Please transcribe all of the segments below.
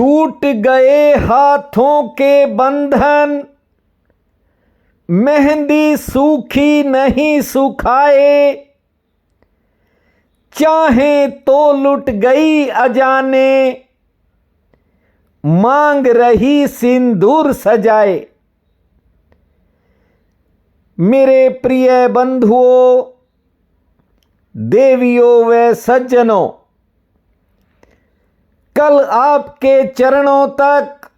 छूट गए हाथों के बंधन, मेहंदी सूखी नहीं सुखाए, चाहे तो लुट गई अजाने, मांग रही सिंदूर सजाए। मेरे प्रिय बंधुओं, देवियों व सज्जनों, कल आपके चरणों तक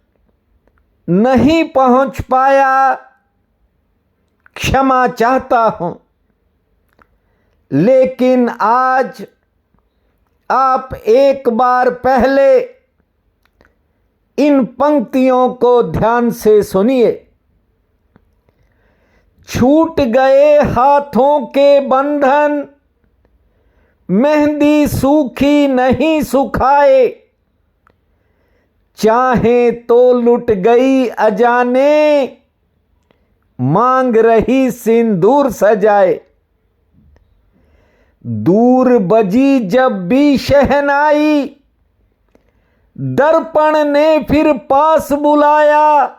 नहीं पहुंच पाया, क्षमा चाहता हूं। लेकिन आज आप एक बार पहले इन पंक्तियों को ध्यान से सुनिए। छूट गए हाथों के बंधन, मेहंदी सूखी नहीं सुखाए, चाहे तो लुट गई अजाने, मांग रही सिंदूर सजाए। दूर बजी जब भी शहनाई, दर्पण ने फिर पास बुलाया,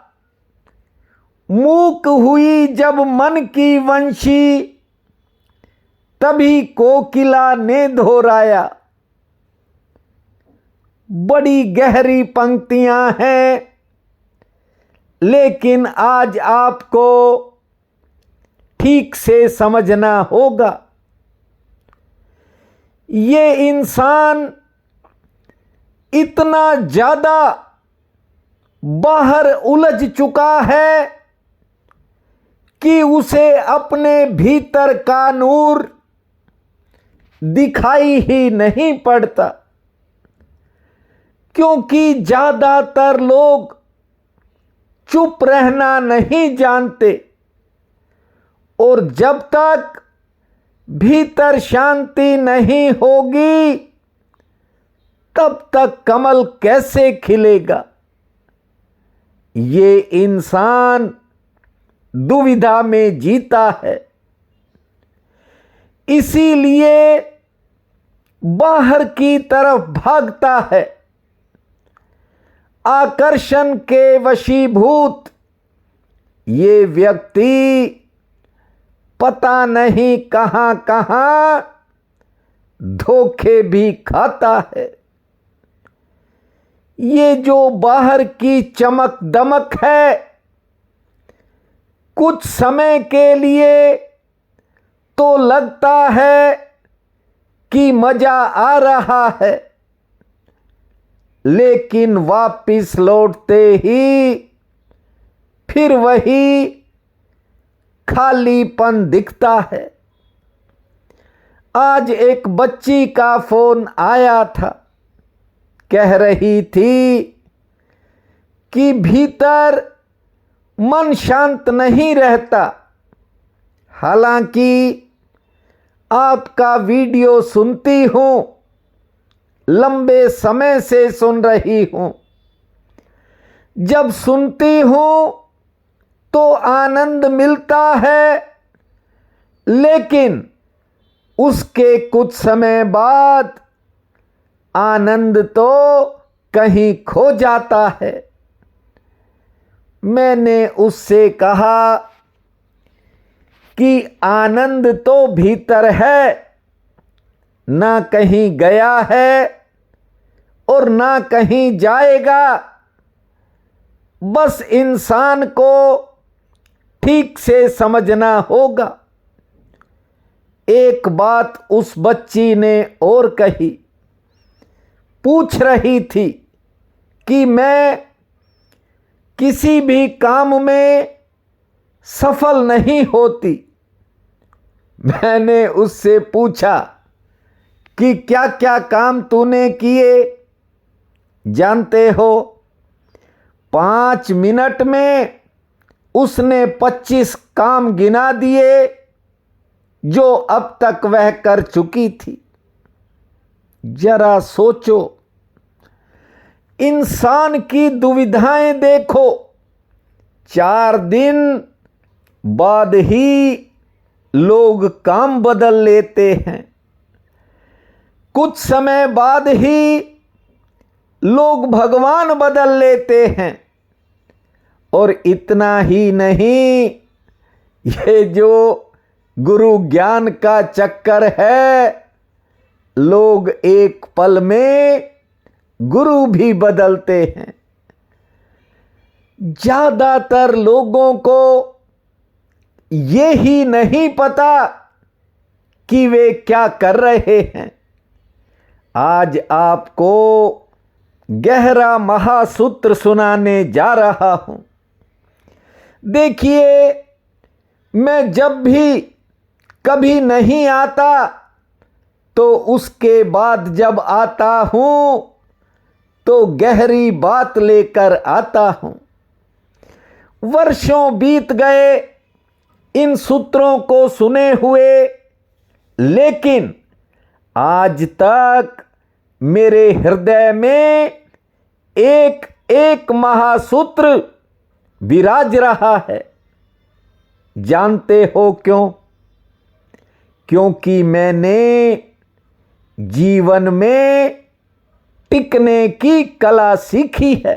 मूक हुई जब मन की वंशी, तभी कोकिला ने दोहराया। बड़ी गहरी पंक्तियां हैं, लेकिन आज आपको ठीक से समझना होगा। ये इंसान इतना ज्यादा बाहर उलझ चुका है कि उसे अपने भीतर का नूर दिखाई ही नहीं पड़ता, क्योंकि ज्यादातर लोग चुप रहना नहीं जानते, और जब तक भीतर शांति नहीं होगी तब तक कमल कैसे खिलेगा। ये इंसान दुविधा में जीता है, इसीलिए बाहर की तरफ भागता है। आकर्षण के वशीभूत ये व्यक्ति पता नहीं कहां कहां धोखे भी खाता है। ये जो बाहर की चमक दमक है, कुछ समय के लिए तो लगता है कि मजा आ रहा है, लेकिन वापिस लौटते ही फिर वही खालीपन दिखता है। आज एक बच्ची का फोन आया था, कह रही थी कि भीतर मन शांत नहीं रहता। हालांकि आपका वीडियो सुनती हूं, लंबे समय से सुन रही हूं। जब सुनती हूं तो आनंद मिलता है, लेकिन उसके कुछ समय बाद आनंद तो कहीं खो जाता है। मैंने उससे कहा कि आनंद तो भीतर है, ना कहीं गया है और ना कहीं जाएगा। बस इंसान को ठीक से समझना होगा। एक बात उस बच्ची ने और कही, पूछ रही थी कि मैं किसी भी काम में सफल नहीं होती। मैंने उससे पूछा कि क्या क्या काम तूने किए। जानते हो, 5 मिनट में उसने 25 काम गिना दिए जो अब तक वह कर चुकी थी। जरा सोचो, इंसान की दुविधाएं देखो। 4 दिन बाद ही लोग काम बदल लेते हैं, कुछ समय बाद ही लोग भगवान बदल लेते हैं। और इतना ही नहीं, ये जो गुरु ज्ञान का चक्कर है, लोग एक पल में गुरु भी बदलते हैं। ज्यादातर लोगों को ये ही नहीं पता कि वे क्या कर रहे हैं। आज आपको गहरा महासूत्र सुनाने जा रहा हूं। देखिए, मैं जब भी कभी नहीं आता तो उसके बाद जब आता हूं तो गहरी बात लेकर आता हूं। वर्षों बीत गए इन सूत्रों को सुने हुए, लेकिन आज तक मेरे हृदय में एक एक महासूत्र विराज रहा है। जानते हो क्यों? क्योंकि मैंने जीवन में टिकने की कला सीखी है।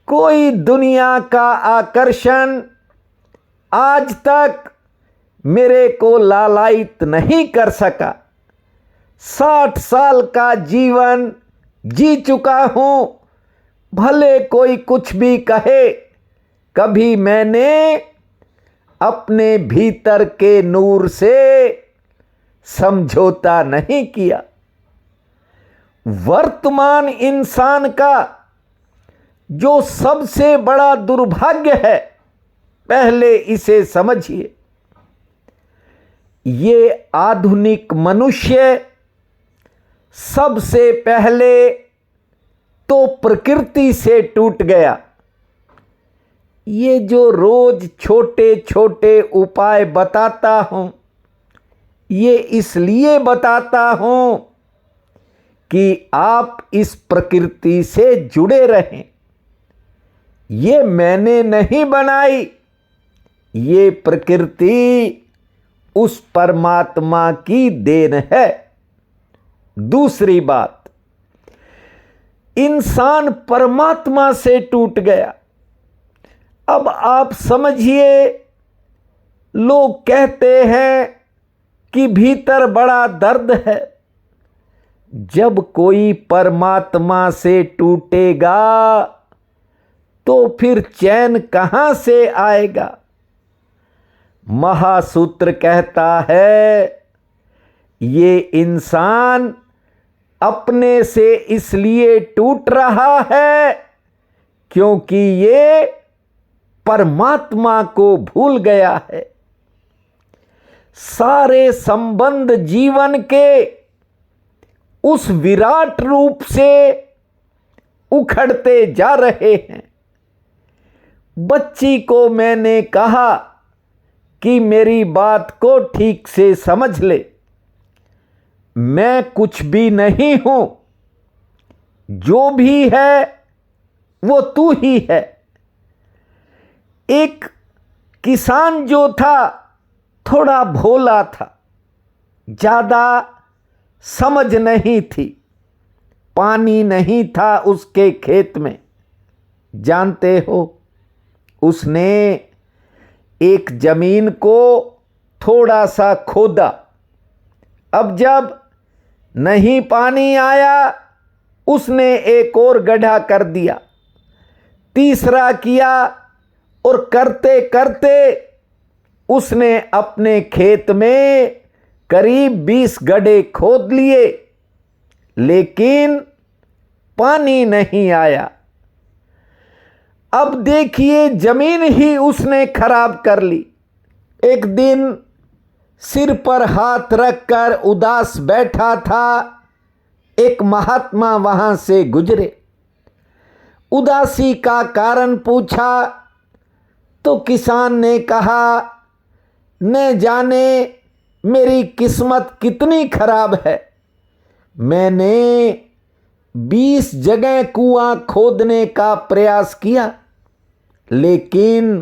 कोई दुनिया का आकर्षण आज तक मेरे को लालायित नहीं कर सका। 60 साल का जीवन जी चुका हूं, भले कोई कुछ भी कहे, कभी मैंने अपने भीतर के नूर से समझौता नहीं किया। वर्तमान इंसान का जो सबसे बड़ा दुर्भाग्य है, पहले इसे समझिए। ये आधुनिक मनुष्य सबसे पहले तो प्रकृति से टूट गया। ये जो रोज छोटे छोटे उपाय बताता हूं, ये इसलिए बताता हूं कि आप इस प्रकृति से जुड़े रहें। ये मैंने नहीं बनाई, ये प्रकृति उस परमात्मा की देन है। दूसरी बात, इंसान परमात्मा से टूट गया। अब आप समझिए, लोग कहते हैं कि भीतर बड़ा दर्द है। जब कोई परमात्मा से टूटेगा तो फिर चैन कहां से आएगा? महासूत्र कहता है, ये इंसान अपने से इसलिए टूट रहा है क्योंकि ये परमात्मा को भूल गया है। सारे संबंध जीवन के उस विराट रूप से उखड़ते जा रहे हैं। बच्ची को मैंने कहा कि मेरी बात को ठीक से समझ ले, मैं कुछ भी नहीं हूं, जो भी है वो तू ही है। एक किसान जो था, थोड़ा भोला था, ज्यादा समझ नहीं थी, पानी नहीं था उसके खेत में। जानते हो, उसने एक जमीन को थोड़ा सा खोदा। अब जब नहीं पानी आया, उसने एक और गड्ढा कर दिया, तीसरा किया, और करते करते उसने अपने खेत में करीब 20 गड्ढे खोद लिए, लेकिन पानी नहीं आया। अब देखिए, जमीन ही उसने खराब कर ली। एक दिन सिर पर हाथ रखकर उदास बैठा था, एक महात्मा वहां से गुजरे। उदासी का कारण पूछा तो किसान ने कहा, न जाने मेरी किस्मत कितनी खराब है। मैंने 20 जगह कुआं खोदने का प्रयास किया, लेकिन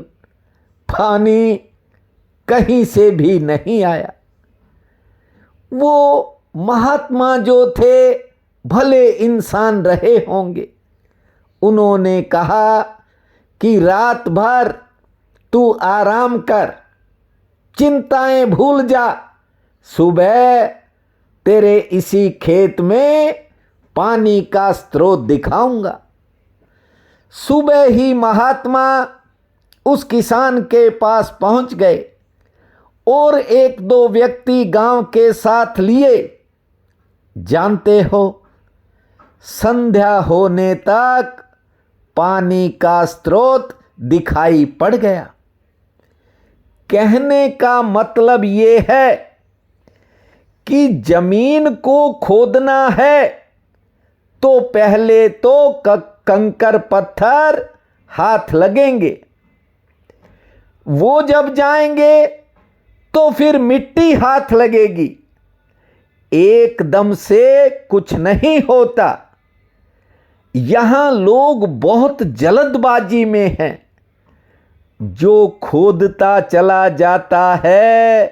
पानी कहीं से भी नहीं आया। वो महात्मा जो थे, भले इंसान रहे होंगे। उन्होंने कहा कि रात भर तू आराम कर, चिंताएं भूल जा, सुबह तेरे इसी खेत में पानी का स्रोत दिखाऊंगा। सुबह ही महात्मा उस किसान के पास पहुंच गए और एक दो व्यक्ति गांव के साथ लिए। जानते हो, संध्या होने तक पानी का स्रोत दिखाई पड़ गया। कहने का मतलब ये है कि जमीन को खोदना है तो पहले तो कंकर पत्थर हाथ लगेंगे, वो जब जाएंगे तो फिर मिट्टी हाथ लगेगी। एकदम से कुछ नहीं होता। यहां लोग बहुत जल्दबाजी में हैं। जो खोदता चला जाता है,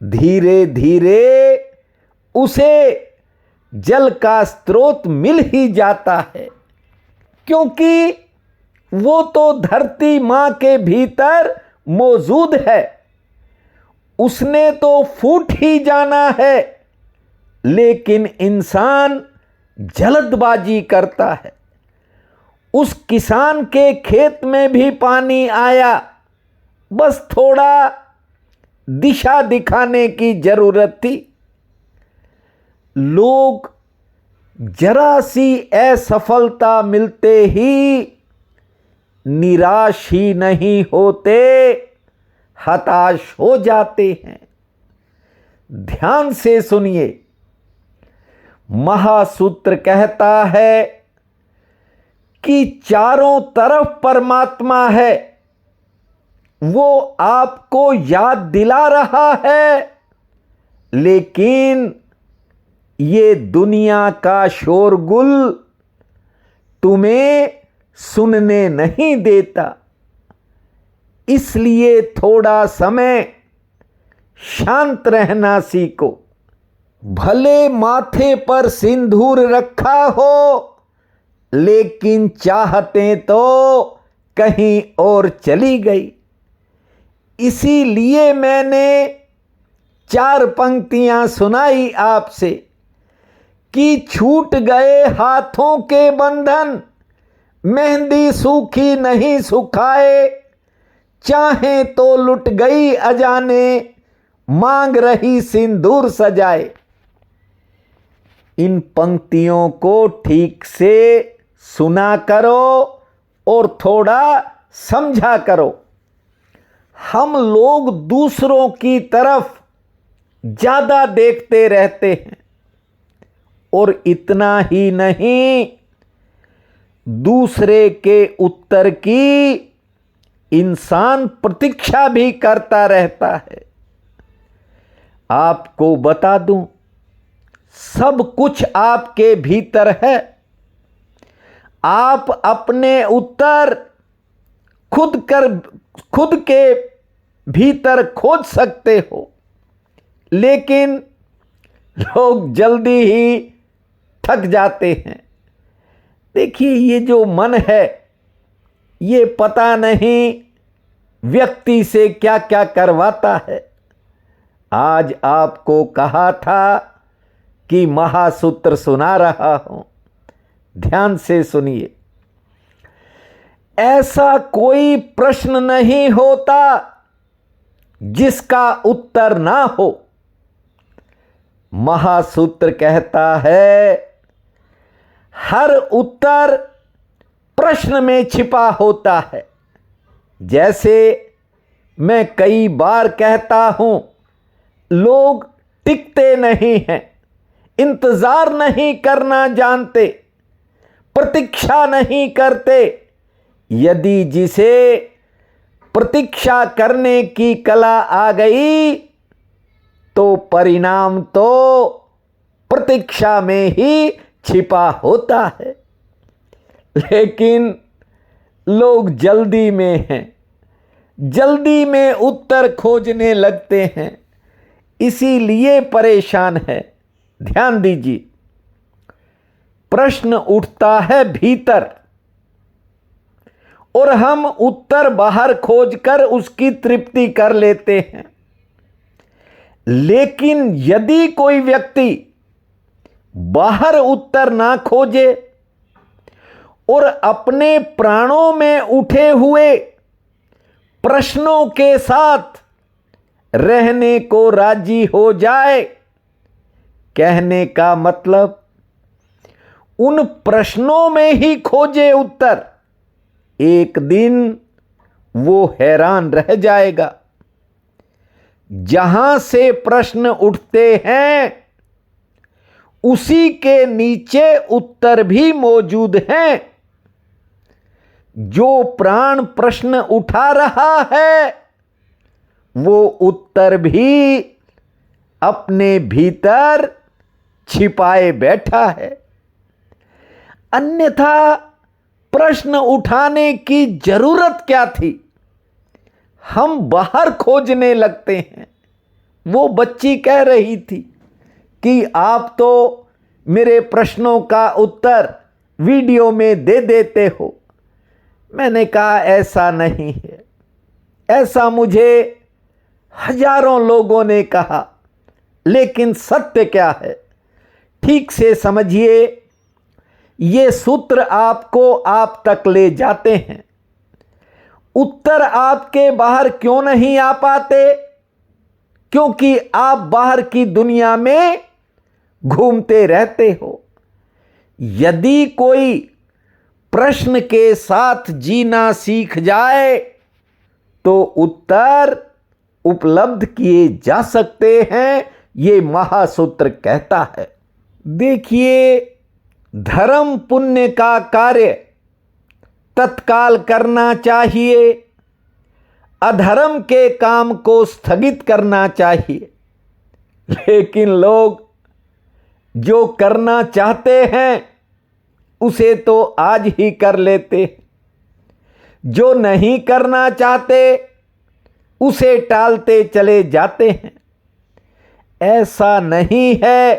धीरे धीरे उसे जल का स्रोत मिल ही जाता है, क्योंकि वो तो धरती मां के भीतर मौजूद है। उसने तो फूट ही जाना है, लेकिन इंसान जल्दबाजी करता है। उस किसान के खेत में भी पानी आया, बस थोड़ा दिशा दिखाने की जरूरत थी। लोग जरा सी असफलता मिलते ही निराश ही नहीं होते, हताश हो जाते हैं। ध्यान से सुनिए, महासूत्र कहता है कि चारों तरफ परमात्मा है, वो आपको याद दिला रहा है, लेकिन ये दुनिया का शोरगुल तुम्हें सुनने नहीं देता। इसलिए थोड़ा समय शांत रहना सीखो। भले माथे पर सिंदूर रखा हो, लेकिन चाहते तो कहीं और चली गई। इसीलिए मैंने 4 पंक्तियां सुनाई आपसे कि छूट गए हाथों के बंधन, मेहंदी सूखी नहीं सुखाए, चाहे तो लुट गई अजाने, मांग रही सिंदूर सजाए। इन पंक्तियों को ठीक से सुना करो और थोड़ा समझा करो। हम लोग दूसरों की तरफ ज्यादा देखते रहते हैं, और इतना ही नहीं, दूसरे के उत्तर की इंसान प्रतीक्षा भी करता रहता है। आपको बता दूं, सब कुछ आपके भीतर है। आप अपने उत्तर खुद के भीतर खोज सकते हो, लेकिन लोग जल्दी ही थक जाते हैं। देखिए, ये जो मन है, ये पता नहीं व्यक्ति से क्या क्या करवाता है। आज आपको कहा था कि महासूत्र सुना रहा हूं, ध्यान से सुनिए। ऐसा कोई प्रश्न नहीं होता जिसका उत्तर ना हो। महासूत्र कहता है, हर उत्तर प्रश्न में छिपा होता है। जैसे मैं कई बार कहता हूं, लोग टिकते नहीं हैं, इंतजार नहीं करना जानते, प्रतीक्षा नहीं करते। यदि जिसे प्रतीक्षा करने की कला आ गई, तो परिणाम तो प्रतीक्षा में ही छिपा होता है। लेकिन लोग जल्दी में हैं, जल्दी में उत्तर खोजने लगते हैं, इसीलिए परेशान है। ध्यान दीजिए, प्रश्न उठता है भीतर और हम उत्तर बाहर खोजकर उसकी तृप्ति कर लेते हैं। लेकिन यदि कोई व्यक्ति बाहर उत्तर ना खोजे और अपने प्राणों में उठे हुए प्रश्नों के साथ रहने को राजी हो जाए, कहने का मतलब उन प्रश्नों में ही खोजे उत्तर, एक दिन वो हैरान रह जाएगा। जहां से प्रश्न उठते हैं उसी के नीचे उत्तर भी मौजूद हैं। जो प्राण प्रश्न उठा रहा है वो उत्तर भी अपने भीतर छिपाए बैठा है। अन्यथा प्रश्न उठाने की जरूरत क्या थी? हम बाहर खोजने लगते हैं। वो बच्ची कह रही थी कि आप तो मेरे प्रश्नों का उत्तर वीडियो में दे देते हो। मैंने कहा ऐसा नहीं है। ऐसा मुझे हजारों लोगों ने कहा, लेकिन सत्य क्या है ठीक से समझिए। ये सूत्र आपको आप तक ले जाते हैं। उत्तर आपके बाहर क्यों नहीं आ पाते? क्योंकि आप बाहर की दुनिया में घूमते रहते हो। यदि कोई प्रश्न के साथ जीना सीख जाए तो उत्तर उपलब्ध किए जा सकते हैं, ये महासूत्र कहता है। देखिए, धर्म पुण्य का कार्य तत्काल करना चाहिए, अधर्म के काम को स्थगित करना चाहिए। लेकिन लोग जो करना चाहते हैं उसे तो आज ही कर लेते, जो नहीं करना चाहते उसे टालते चले जाते हैं। ऐसा नहीं है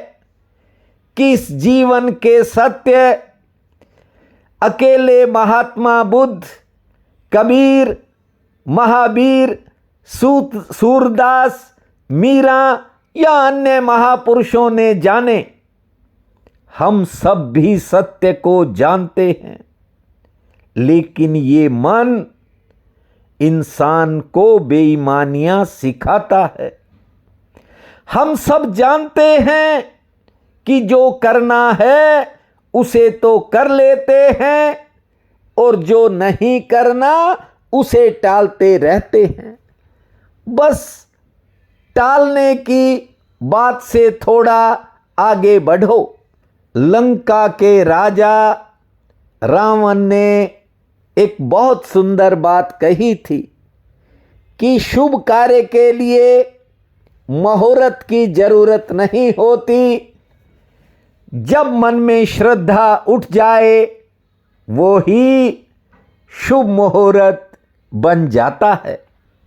कि इस जीवन के सत्य अकेले महात्मा बुद्ध, कबीर, महावीर, सूरदास, मीरा या अन्य महापुरुषों ने जाने। हम सब भी सत्य को जानते हैं, लेकिन ये मन इंसान को बेईमानियां सिखाता है। हम सब जानते हैं कि जो करना है उसे तो कर लेते हैं और जो नहीं करना उसे टालते रहते हैं। बस टालने की बात से थोड़ा आगे बढ़ो। लंका के राजा रावण ने एक बहुत सुंदर बात कही थी कि शुभ कार्य के लिए मुहूर्त की जरूरत नहीं होती। जब मन में श्रद्धा उठ जाए वो ही शुभ मुहूर्त बन जाता है।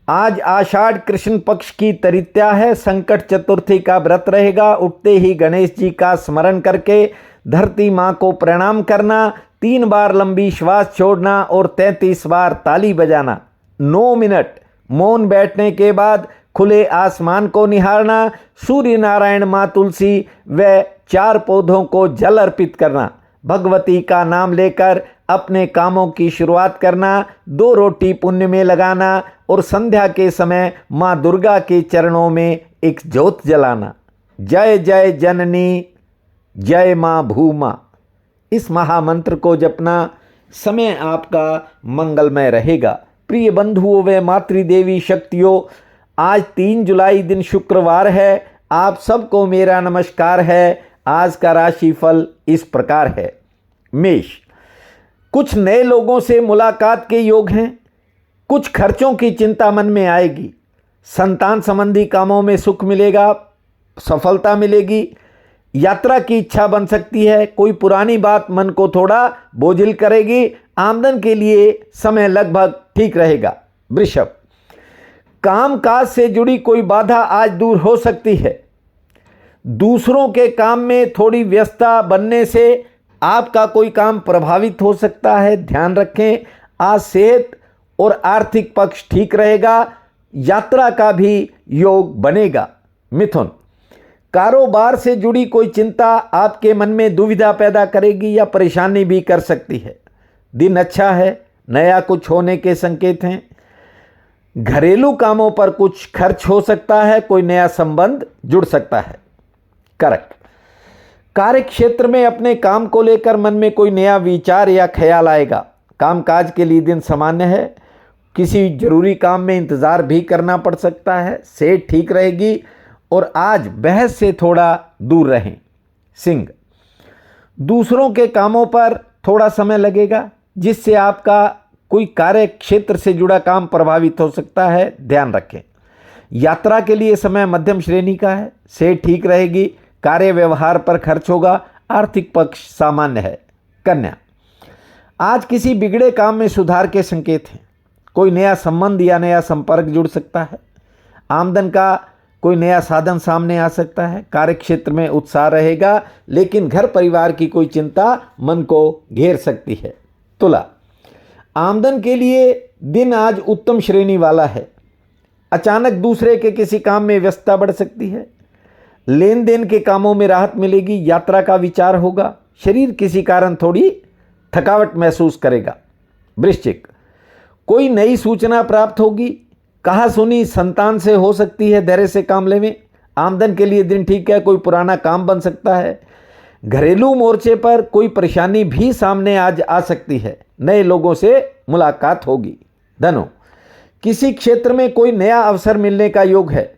आज आषाढ़ कृष्ण पक्ष की तृतीया है। संकट चतुर्थी का व्रत रहेगा। उठते ही गणेश जी का स्मरण करके धरती माँ को प्रणाम करना, 3 बार लंबी श्वास छोड़ना और 33 बार ताली बजाना। 9 मिनट मौन बैठने के बाद खुले आसमान को निहारना, सूर्य नारायण, माँ तुलसी व 4 पौधों को जल अर्पित करना, भगवती का नाम लेकर अपने कामों की शुरुआत करना, 2 रोटी पुण्य में लगाना और संध्या के समय माँ दुर्गा के चरणों में एक ज्योत जलाना। जय जय जननी, जय माँ भूमा। इस महामंत्र को जपना, समय आपका मंगलमय रहेगा। प्रिय बंधुओं व मातृदेवी शक्तियों, आज 3 जुलाई दिन शुक्रवार है। आप सबको मेरा नमस्कार है। आज का राशिफल इस प्रकार है। मेष, कुछ नए लोगों से मुलाकात के योग हैं। कुछ खर्चों की चिंता मन में आएगी। संतान संबंधी कामों में सुख मिलेगा, सफलता मिलेगी। यात्रा की इच्छा बन सकती है। कोई पुरानी बात मन को थोड़ा बोझिल करेगी। आमदन के लिए समय लगभग ठीक रहेगा। वृषभ, काम काज से जुड़ी कोई बाधा आज दूर हो सकती है। दूसरों के काम में थोड़ी व्यस्तता बनने से आपका कोई काम प्रभावित हो सकता है, ध्यान रखें। आज सेहत और आर्थिक पक्ष ठीक रहेगा, यात्रा का भी योग बनेगा। मिथुन, कारोबार से जुड़ी कोई चिंता आपके मन में दुविधा पैदा करेगी या परेशानी भी कर सकती है। दिन अच्छा है, नया कुछ होने के संकेत हैं। घरेलू कामों पर कुछ खर्च हो सकता है, कोई नया संबंध जुड़ सकता है। करेक्ट। कार्य क्षेत्र में अपने काम को लेकर मन में कोई नया विचार या ख्याल आएगा। कामकाज के लिए दिन सामान्य है, किसी जरूरी काम में इंतजार भी करना पड़ सकता है। सेहत ठीक रहेगी और आज बहस से थोड़ा दूर रहें। सिंह, दूसरों के कामों पर थोड़ा समय लगेगा, जिससे आपका कोई कार्य क्षेत्र से जुड़ा काम प्रभावित हो सकता है, ध्यान रखें। यात्रा के लिए समय मध्यम श्रेणी का है, सेहत ठीक रहेगी, कार्य व्यवहार पर खर्च होगा, आर्थिक पक्ष सामान्य है। कन्या, आज किसी बिगड़े काम में सुधार के संकेत हैं, कोई नया संबंध या नया संपर्क जुड़ सकता है। आमदन का कोई नया साधन सामने आ सकता है। कार्य क्षेत्र में उत्साह रहेगा, लेकिन घर परिवार की कोई चिंता मन को घेर सकती है। तुला, आमदन के लिए दिन आज उत्तम श्रेणी वाला है। अचानक दूसरे के किसी काम में व्यस्तता बढ़ सकती है। लेन देन के कामों में राहत मिलेगी, यात्रा का विचार होगा। शरीर किसी कारण थोड़ी थकावट महसूस करेगा। वृश्चिक, कोई नई सूचना प्राप्त होगी, कहा सुनी संतान से हो सकती है, धैर्य से काम लेवें। आमदन के लिए दिन ठीक है, कोई पुराना काम बन सकता है। घरेलू मोर्चे पर कोई परेशानी भी सामने आज आ सकती है, नए लोगों से मुलाकात होगी। धनु, किसी क्षेत्र में कोई नया अवसर मिलने का योग है।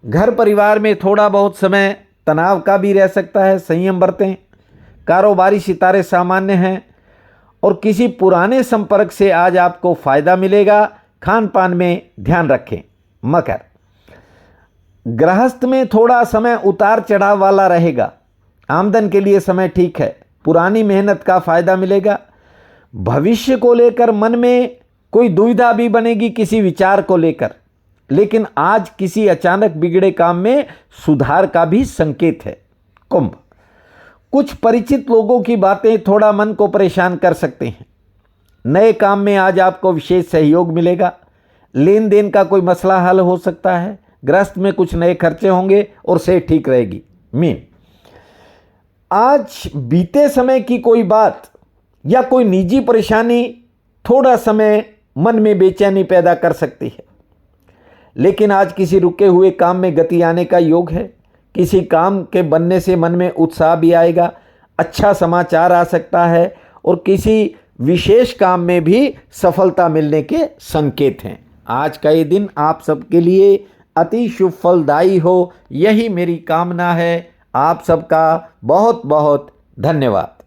घर परिवार में थोड़ा बहुत समय तनाव का भी रह सकता है, संयम बरतें। कारोबारी सितारे सामान्य हैं और किसी पुराने संपर्क से आज आपको फायदा मिलेगा। खान पान में ध्यान रखें। मकर, गृहस्थ में थोड़ा समय उतार चढ़ाव वाला रहेगा। आमदन के लिए समय ठीक है, पुरानी मेहनत का फायदा मिलेगा। भविष्य को लेकर मन में कोई दुविधा भी बनेगी किसी विचार को लेकर, लेकिन आज किसी अचानक बिगड़े काम में सुधार का भी संकेत है। कुंभ, कुछ परिचित लोगों की बातें थोड़ा मन को परेशान कर सकते हैं। नए काम में आज आपको विशेष सहयोग मिलेगा। लेन देन का कोई मसला हल हो सकता है। गृहस्थ में कुछ नए खर्चे होंगे और सेहत ठीक रहेगी। मीन, आज बीते समय की कोई बात या कोई निजी परेशानी थोड़ा समय मन में बेचैनी पैदा कर सकती है, लेकिन आज किसी रुके हुए काम में गति आने का योग है। किसी काम के बनने से मन में उत्साह भी आएगा, अच्छा समाचार आ सकता है और किसी विशेष काम में भी सफलता मिलने के संकेत हैं। आज का ये दिन आप सबके लिए अति शुभ फलदायी हो, यही मेरी कामना है। आप सबका बहुत बहुत धन्यवाद।